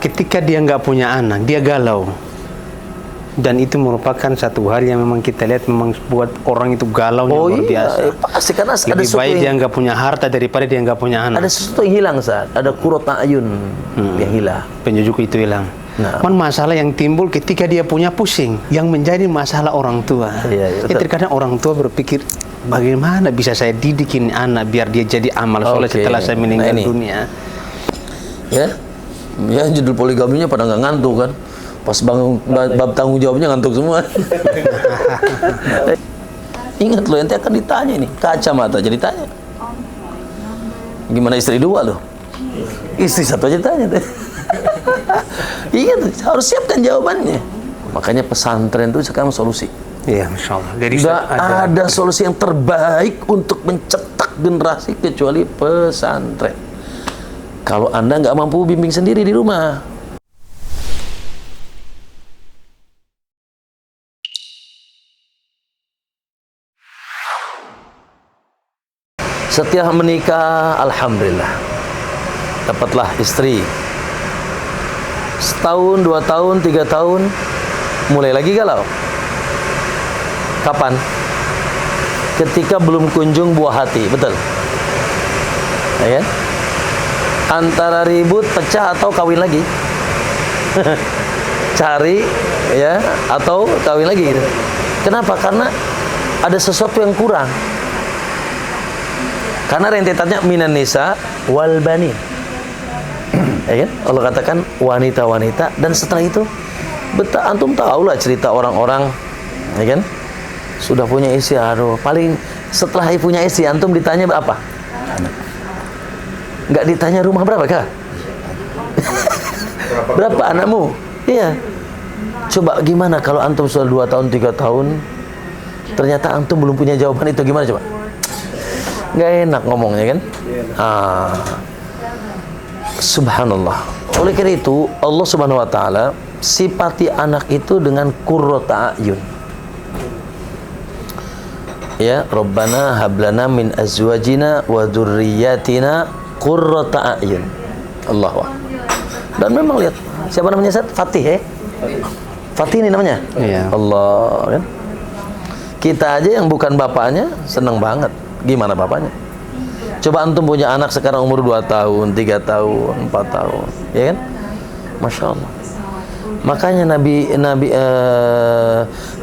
ketika dia nggak punya anak, dia galau. Dan itu merupakan satu hal yang memang kita lihat memang buat orang itu galau yang luar biasa. Pasti karena ada lebih baik dia nggak punya harta daripada dia nggak punya anak. Ada sesuatu yang hilang, Ustaz. Ada qurrat ayun yang hilang. Penjujuk itu hilang. Nah, masalah yang timbul ketika dia punya pusing, yang menjadi masalah orang tua. Iya, terkadang orang tua berpikir, bagaimana bisa saya didikin anak biar dia jadi amal soleh setelah saya meninggal dunia. Ya, judul poligaminya pada nggak ngantuk kan. Pas bangun bab tanggung jawabnya ngantuk semua. Ingat loh, ente akan ditanya nih, kacamata jadi tanya. Gimana istri dua loh? Istri satu aja tanya. Ingat, harus siapkan jawabannya. Makanya pesantren itu sekarang solusi. Iya, Masya Allah. Jadi nggak ada solusi yang terbaik untuk mencetak generasi kecuali pesantren. Kalau Anda nggak mampu bimbing sendiri di rumah, setelah menikah, alhamdulillah, dapatlah istri. Setahun, 2 tahun, 3 tahun, mulai lagi galau. Kapan? Ketika belum kunjung buah hati, betul? Ya kan? Antara ribut, pecah, atau kawin lagi. Cari, ya, atau kawin lagi. Kenapa? Karena ada sesuatu yang kurang. Karena rentetannya minan nisa wal banin. Ya kan? Allah katakan wanita-wanita, dan setelah itu antum tahulah cerita orang-orang, ya kan? Sudah punya istri, aduh, paling setelah punya istri antum ditanya apa? Nggak ditanya rumah berapa, Kak? Berapa anakmu? Iya. Coba gimana kalau antum sudah 2 tahun, 3 tahun, ternyata antum belum punya jawaban itu, gimana coba? Nggak enak ngomongnya kan? Subhanallah. Oleh karena itu Allah Subhanahu wa taala sifati anak itu dengan qurrata ayun. Ya, Rabbana hablana min azwajina wa dzurriyyatina qurrata ayun. Allahu akbar. Dan memang lihat, siapa namanya Ustaz? Fatih, Fatih ini namanya. Iya. Allah kan. Kita aja yang bukan bapaknya seneng banget. Gimana bapaknya? Coba antum punya anak sekarang umur 2 tahun, 3 tahun, 4 tahun, ya kan? Masya Allah. Makanya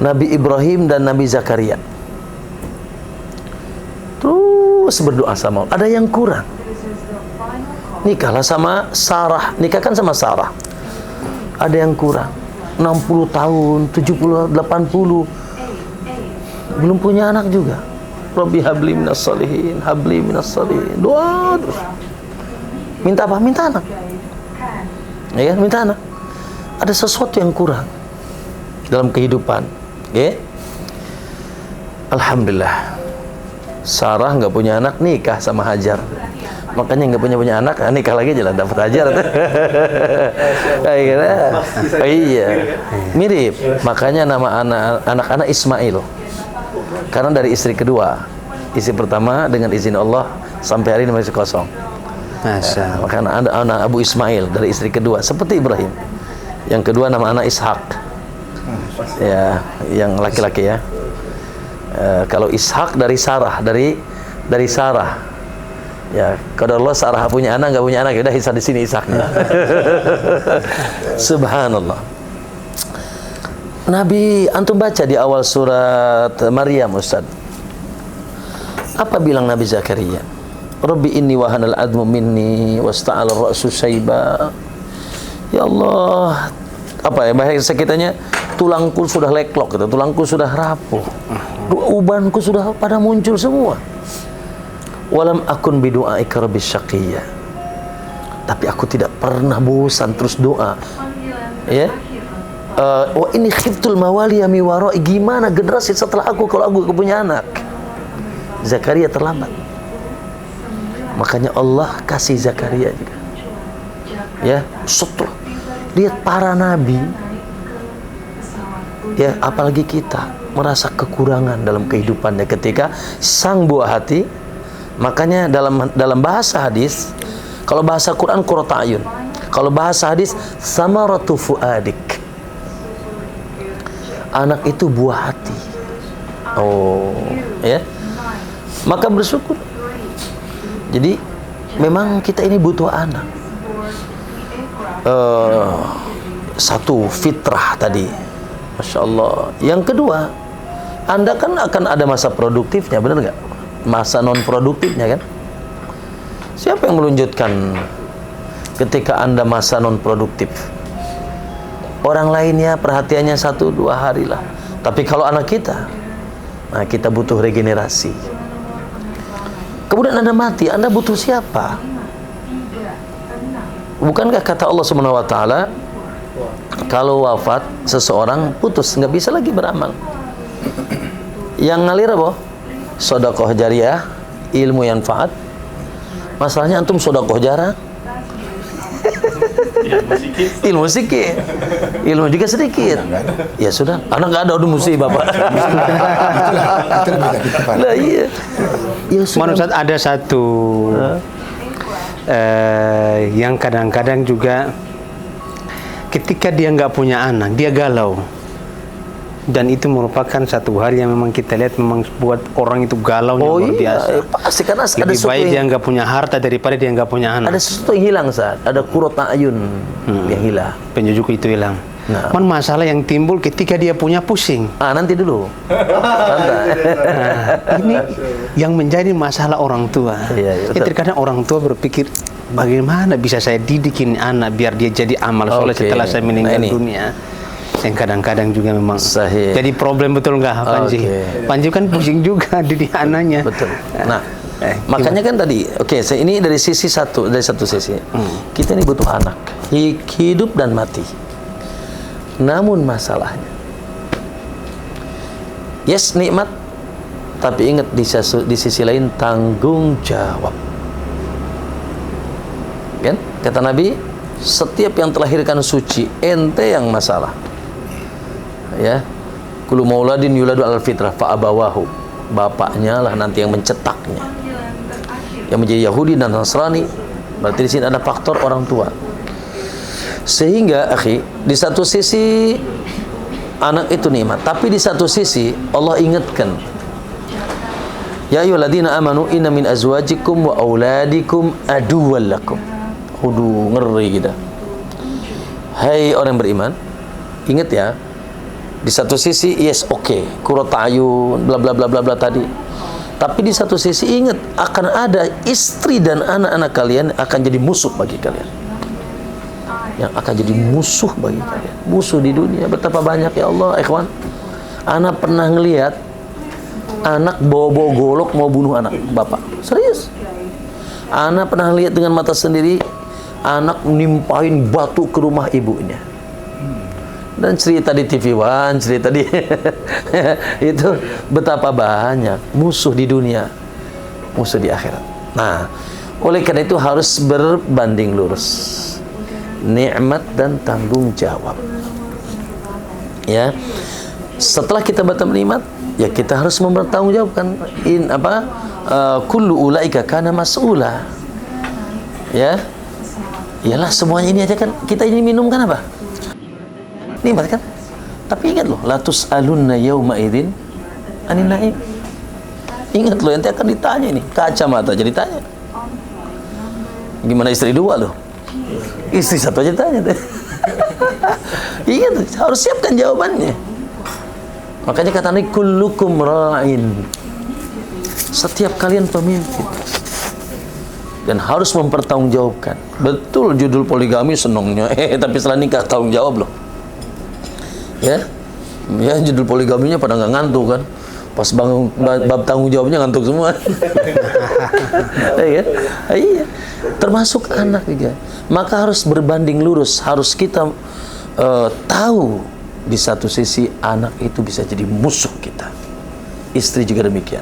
Nabi Ibrahim dan Nabi Zakaria terus berdoa sama Allah. Ada yang kurang. Nikahlah sama Sarah, nikahkan sama Sarah. Ada yang kurang. 60 tahun, 70, 80, belum punya anak juga. Rabbi habli minas salihin, habli minas salihin. Doa terus. Minta apa? Minta anak. Ya, minta anak. Ada sesuatu yang kurang dalam kehidupan. Ya. Alhamdulillah. Sarah nggak punya anak, nikah sama Hajar. Makanya nggak punya anak, nikah lagi aja lah, dapat Hajar. Iya. Mirip. Makanya nama anak-anak Ismail. Karena dari istri kedua, istri pertama dengan izin Allah sampai hari ini masih kosong. Makanya ada anak Abu Ismail dari istri kedua, seperti Ibrahim. Yang kedua nama anak Ishak. Ya, yang laki-laki ya. Kalau Ishak dari Sarah, dari Sarah. Ya, kalau Allah Sarah punya anak, nggak punya anak, ya udah hisab di sini Ishaknya. Subhanallah. Nabi, antum baca di awal surat Maryam, Ustaz. Apa bilang Nabi Zakaria? Rabbi inni wahanal admu minni wasta'al ra'su syaiba. Ya Allah, apa ya bahasa kitanya? Tulangku sudah leklok gitu, tulangku sudah rapuh. Ubanku sudah pada muncul semua. Walam akun bidu'aika rabbi syaqiyya. Tapi aku tidak pernah bosan terus doa. Ya. Wah ini khiftul mawali mi warai, gimana generasi setelah aku kalau aku punya anak? Zakaria terlambat. Makanya Allah kasih Zakaria juga. Ya, setelah lihat para nabi, ya apalagi kita merasa kekurangan dalam kehidupannya ketika sang buah hati. Makanya dalam bahasa hadis, kalau bahasa Quran qurrata ayun, Kalau bahasa hadis, samaratu fuadik. Anak itu buah hati. Oh, ya. Maka bersyukur. Jadi memang kita ini butuh anak. Satu, fitrah tadi, Masya Allah. Yang kedua, Anda kan akan ada masa produktifnya, benar nggak? Masa non produktifnya kan? Siapa yang melanjutkan ketika Anda masa non produktif? Orang lainnya perhatiannya 1-2 hari lah. Tapi kalau anak kita, nah kita butuh regenerasi. Kemudian Anda mati, Anda butuh siapa? Bukankah kata Allah Subhanahu wa taala, kalau wafat seseorang putus, nggak bisa lagi beramal. Yang ngalir apa? Sedekah jariyah, ilmu yang manfaat. Masalahnya antum sedekah jarang. Ilmu sedikit, ilmu juga sedikit. Ya sudah, anak nggak ada, udah musibah Pak. Nah, iya. Ya, Ustaz, ada satu yang kadang-kadang juga ketika dia nggak punya anak, dia galau. Dan itu merupakan satu hal yang memang kita lihat memang buat orang itu galau luar biasa. Pasti karena lebih baik dia nggak punya harta daripada dia nggak punya anak. Ada sesuatu yang hilang saat ada qurrat ayun yang hilang. Penjujuk itu hilang. Nah, masalah yang timbul ketika dia punya pusing. Nanti dulu. Ini yang menjadi masalah orang tua. Iya, Terkadang orang tua berpikir, bagaimana bisa saya didikin anak biar dia jadi amal soleh setelah saya meninggal dunia. Yang kadang-kadang juga memang Sahih. jadi problem, betul nggak Panji? Panji kan pusing juga di anaknya. Betul. Nah, makanya kan tadi, ini dari sisi satu, dari satu sisi, kita ini butuh anak, hidup dan mati. Namun masalahnya, yes nikmat, tapi ingat di sisi lain tanggung jawab. Kan? Kata Nabi, setiap yang terlahirkan suci, ente yang masalah. Ya, kullu mauladin yuladu al fitrah fa abawahu, bapaknya lah nanti yang mencetaknya, yang menjadi Yahudi dan Nasrani. Berarti di sini ada faktor orang tua. Sehingga akhi, di satu sisi anak itu nikmat, tapi di satu sisi Allah ingatkan, ya ayyuhalladzina amanu inna min azwajikum wa auladikum aduwwal lakum. Ngeri kita. Hai orang beriman, ingat ya. Di satu sisi, yes, qurrat ayun, bla bla bla bla bla tadi. Tapi di satu sisi ingat, akan ada istri dan anak-anak kalian akan jadi musuh bagi kalian. Yang akan jadi musuh bagi kalian. Musuh di dunia. Betapa banyak ya Allah, ikhwan. Anak pernah ngelihat anak bawa-bawa golok mau bunuh anak bapak. Serius. Anak pernah lihat dengan mata sendiri anak nimpahin batu ke rumah ibunya. Dan cerita di TV One, cerita di itu betapa banyak musuh di dunia, musuh di akhirat. Nah, oleh karena itu harus berbanding lurus nikmat dan tanggung jawab. Ya, setelah kita batam nikmat, ya kita harus mempertanggungjawabkan kullu ulaika kana mas'ula. Ya, iyalah semuanya ini aja kan kita ini minum kan apa? Nikmat kan? Tapi ingat loh, la tus'alunna yauma idzin anin na'im. Ingat loh, nanti akan ditanya ini, kacamata jadi tanya. Gimana istri dua loh? Istri satu aja tanya. Ingat, harus siapkan jawabannya. Makanya kata Nabi, kullukum ra'in. Setiap kalian pemimpin. Dan harus mempertanggungjawabkan. Betul judul poligami senangnya, tapi setelah nikah tanggung jawab loh. Ya, judul poligaminya pada nggak ngantuk kan, pas bangun bab tanggung jawabnya ngantuk semua. Iya, termasuk anak juga. Maka harus berbanding lurus, harus kita tahu di satu sisi anak itu bisa jadi musuh kita, istri juga demikian.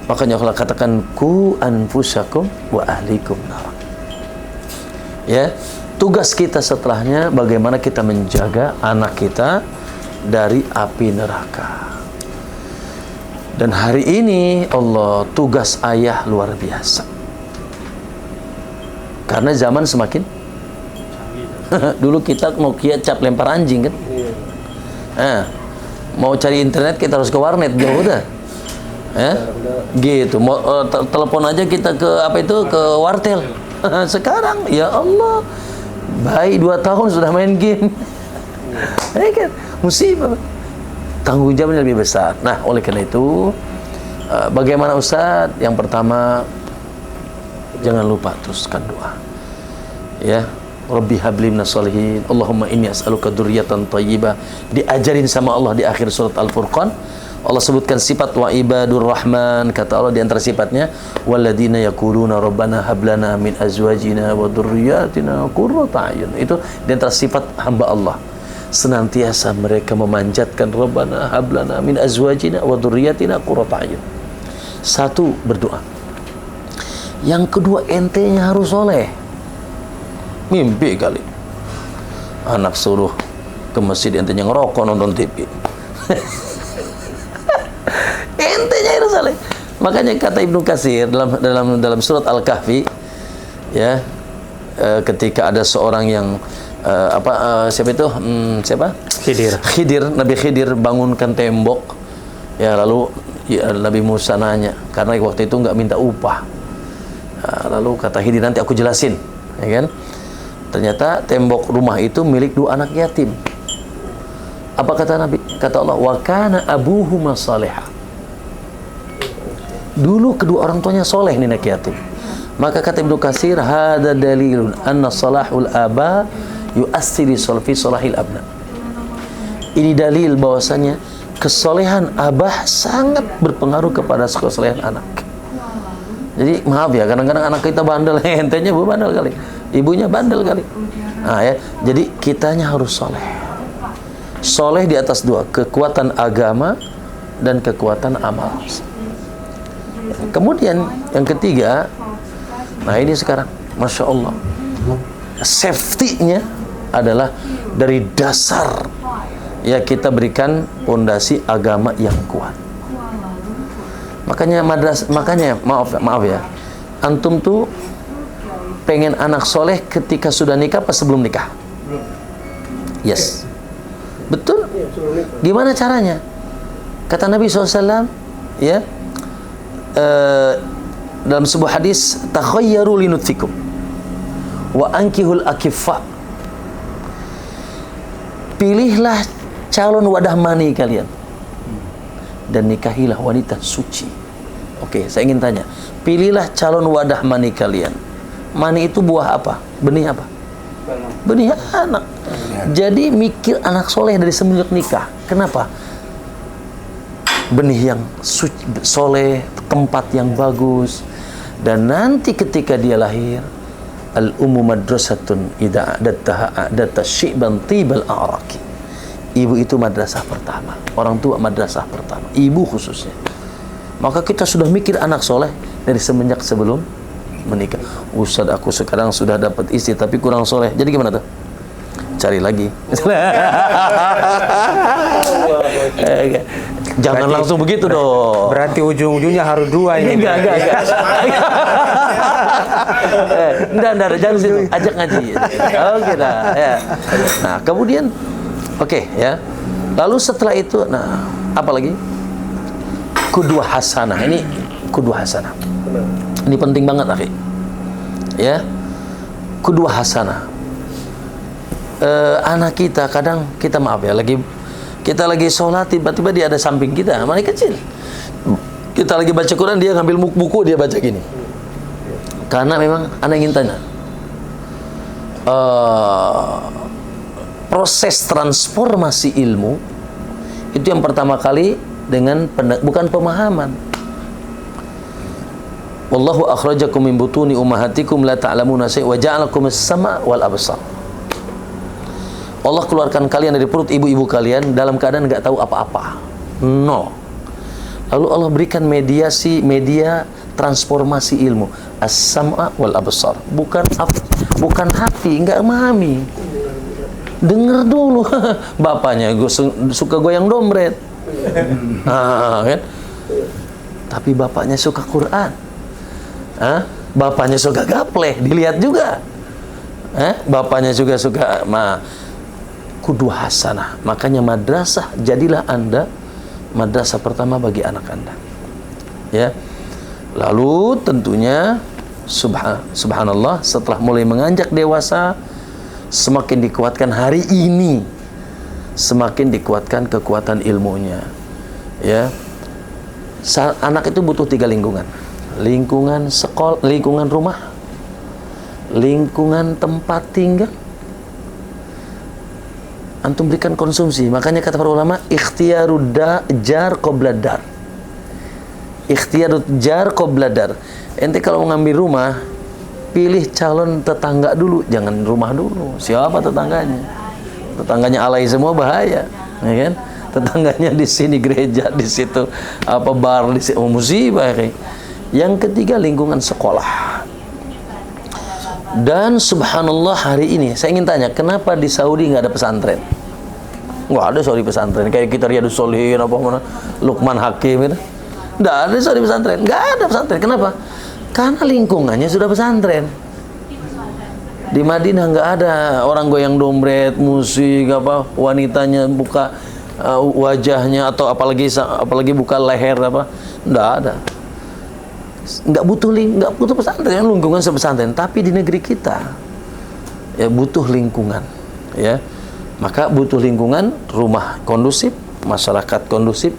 Makanya Allah katakan ku anfusakum wa ahlikum nar. Ya, tugas kita setelahnya bagaimana kita menjaga anak kita dari api neraka. Dan hari ini Allah, tugas ayah luar biasa. Karena zaman semakin Dulu kita Nokia cap lempar anjing kan. Mau cari internet kita harus ke warnet jauh dah. Gitu. Mau telepon aja kita ke ke wartel. Sekarang ya Allah, bayi 2 tahun sudah main game. Kan musibah. Tanggung jawabnya lebih besar. Nah, oleh karena itu bagaimana Ustaz? Yang pertama, jangan lupa teruskan doa. Ya, Rabbi habli minas sholihin, Allahumma inni as'aluka dzurriyyatan thayyibah. Diajarin sama Allah di akhir surat Al-Furqan. Allah sebutkan sifat wa ibadur rahman, kata Allah di antara sifatnya walladzina yaquluna rabbana hab lana min azwajina wa dzurriyyatina qurrata a'yun. Itu di antara sifat hamba Allah. Senantiasa mereka memanjatkan rabbana hab lana min azwajina wa dzurriyyatina qurrata a'yun. Satu, berdoa. Yang kedua, entenya harus soleh. Mimpi kali anak suruh ke masjid, entenya ngerokok nonton TV. Entenya harus soleh. Makanya kata Ibnu Katsir dalam surat Al-Kahfi, ya, ketika ada seorang yang siapa itu? Khidir, Nabi Khidir bangunkan tembok. Ya, lalu Nabi Musa nanya, karena waktu itu nggak minta upah. Lalu kata Khidir, nanti aku jelasin, ya kan? Ternyata tembok rumah itu milik 2 anak yatim. Apa kata Nabi? Kata Allah, wa kana abuhuma salihah. Dulu kedua orang tuanya soleh nih anak yatim. Maka kata Ibnu Katsir, hada dalilun anna salahul aba yu'assiru fi salahil abna. Ini dalil bahwasanya kesolehan abah sangat berpengaruh kepada kesolehan anak. Jadi maaf ya, kadang-kadang anak kita bandel, entenya bu bandel kali, ibunya bandel kali. Nah ya, jadi kitanya harus soleh. Soleh di atas 2, kekuatan agama dan kekuatan amal. Kemudian yang ketiga, nah ini sekarang, Masya Allah, safety-nya adalah dari dasar, ya, kita berikan fondasi agama yang kuat. Makanya maaf ya, antum tuh pengen anak soleh ketika sudah nikah apa sebelum nikah? Yes, betul. Gimana caranya? Kata Nabi SAW, ya, dalam sebuah hadis, takhayyaru linutfikum wa ankihul akiffa. Pilihlah calon wadah mani kalian dan nikahilah wanita suci. Oke, saya ingin tanya, pilihlah calon wadah mani kalian. Mani itu buah apa? Benih apa? Benih anak. Jadi mikir anak soleh dari semenjak nikah. Kenapa? Benih yang suci, soleh, tempat yang bagus. Dan nanti ketika dia lahir, al-ummu madrasatun idza a'dadtaha a'datta syi'ban tibal a'raqi. Ibu itu madrasah pertama. Orang tua madrasah pertama. Ibu khususnya. Maka kita sudah mikir anak soleh dari semenjak sebelum menikah. Ustaz, aku sekarang sudah dapat istri tapi kurang soleh. Jadi gimana tuh? Cari lagi. Jangan berarti, langsung begitu dong. Berarti ujung-ujungnya harus 2 ini. Enggak. Enggak, jangan situ. Ajak ngaji. Oke dah, ya. Nah, kemudian ya. Lalu setelah itu, nah, apa lagi? Qudwah hasanah. Ini qudwah hasanah. Ini penting banget, akhi. Ya. Qudwah hasanah. Anak kita kadang kita maaf ya, kita lagi sholat tiba-tiba dia ada samping kita, masih kecil. Kita lagi baca Quran, dia ngambil buku, dia baca gini. Karena memang anak ingin tanya, proses transformasi ilmu itu yang pertama kali dengan bukan pemahaman. Wallahu akhrajakum min butuni ummahatikum la ta'lamuna syai'an wa ja'alakum as-sama' wal absar. Allah keluarkan kalian dari perut ibu-ibu kalian dalam keadaan nggak tahu apa-apa. No. Lalu Allah berikan media transformasi ilmu, as-sam'a wal absar. Bukan hati, nggak memahami. Dengar dulu. Bapaknya suka goyang dompet. Kan? Tapi bapaknya suka Quran. Bapaknya suka gapleh, dilihat juga. Bapaknya juga suka qudwah hasanah. Makanya madrasah, jadilah Anda madrasah pertama bagi anak Anda. Ya. Lalu tentunya subhanallah, setelah mulai menganjak dewasa, semakin dikuatkan hari ini, semakin dikuatkan kekuatan ilmunya. Ya. Anak itu butuh 3 lingkungan. Lingkungan sekolah, lingkungan rumah, lingkungan tempat tinggal, antum berikan konsumsi. Makanya kata para ulama, ikhtiyarud jar qabla dar. Ikhtiyarud jar qabla dar. Ente kalau mengambil rumah, pilih calon tetangga dulu, jangan rumah dulu. Siapa tetangganya? Tetangganya alay semua, bahaya, ya kan? Tetangganya di sini gereja, di situ apa bar, di situ musibah. Yang ketiga, lingkungan sekolah. Dan subhanallah, hari ini saya ingin tanya, kenapa di Saudi nggak ada pesantren? Nggak ada Saudi pesantren kayak kita Riyadus Shalihin apa mana, Luqman Hakim itu. Nggak ada Saudi pesantren, nggak ada pesantren. Kenapa? Karena lingkungannya sudah pesantren. Di Madinah nggak ada orang goyang dompet, musik apa, wanitanya buka wajahnya atau apalagi buka leher apa, nggak ada. Nggak butuh pesantren, lingkungan sepesantren. Tapi di negeri kita ya butuh lingkungan, ya. Maka butuh lingkungan, rumah kondusif, masyarakat kondusif.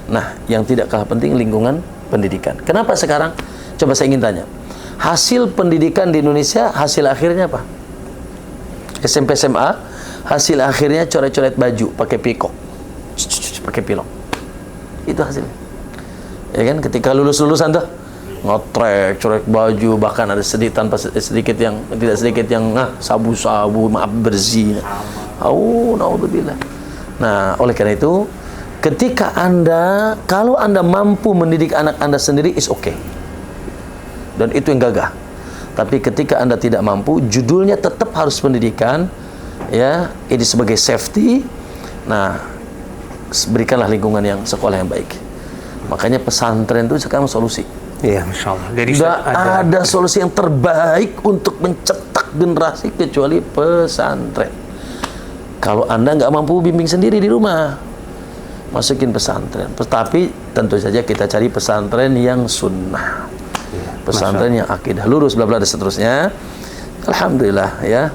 Nah, yang tidak kalah penting lingkungan pendidikan. Kenapa sekarang? Coba saya ingin tanya. Hasil pendidikan di Indonesia, hasil akhirnya apa? SMP SMA, hasil akhirnya coret-coret baju pakai pikok, pakai pilok. Itu hasilnya. Ya kan? Ketika lulusan tuh ngotrek, corek baju, bahkan ada sedikit yang sabu-sabu, maaf bersih. Naudzubillah. Nah, oleh karena itu, ketika kalau Anda mampu mendidik anak Anda sendiri, is okay. Dan itu yang gagah. Tapi ketika Anda tidak mampu, judulnya tetap harus pendidikan, ya, ini sebagai safety. Nah, berikanlah lingkungan yang sekolah yang baik. Makanya pesantren itu sekarang solusi. Iya, Masya Allah. Jadi nggak ada solusi yang terbaik untuk mencetak generasi kecuali pesantren. Kalau Anda nggak mampu bimbing sendiri di rumah, masukin pesantren. Tapi tentu saja kita cari pesantren yang sunnah, pesantren yang akidah lurus, bla bla dan seterusnya. Alhamdulillah, ya,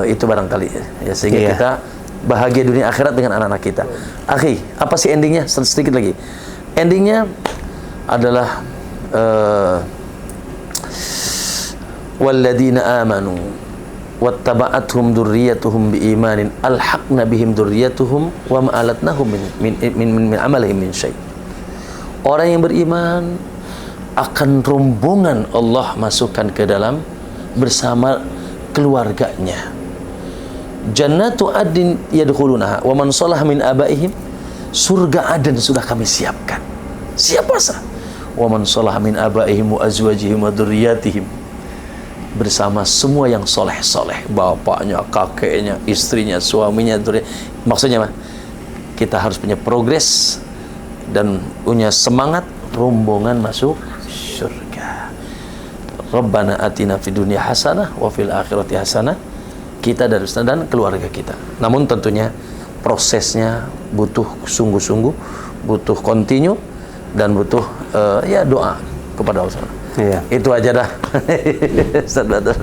itu barangkali ya, sehingga kita bahagia dunia akhirat dengan anak-anak kita. Akhi, apa sih endingnya? Sedikit lagi. Endingnya adalah walladzina amanu wattaba'athum dzurriyyatuhum biimanin alhaqna bihim dzurriyyatuhum wa ma alatnahum min amalihim min syai'. Orang yang beriman akan rombongan Allah masukkan ke dalam bersama keluarganya. Jannatu adin yadkhulunaha wa man shalaha min abaihim. Surga Aden sudah kami siapkan. Siapa sah? Wa man shalaha min abaihim wa azwajihim wa dzurriyyatihim. Bersama semua yang soleh-soleh, bapaknya, kakeknya, istrinya, suaminya, maksudnya kita harus punya progres dan punya semangat rombongan masuk surga. Rabbana atina fid dunya hasanah wa fil akhirati hasanah. Kita dan keluarga kita. Namun tentunya prosesnya butuh sungguh-sungguh, butuh continue dan butuh ya doa kepada Allah. Iya. Itu aja dah. Ustaz Badar.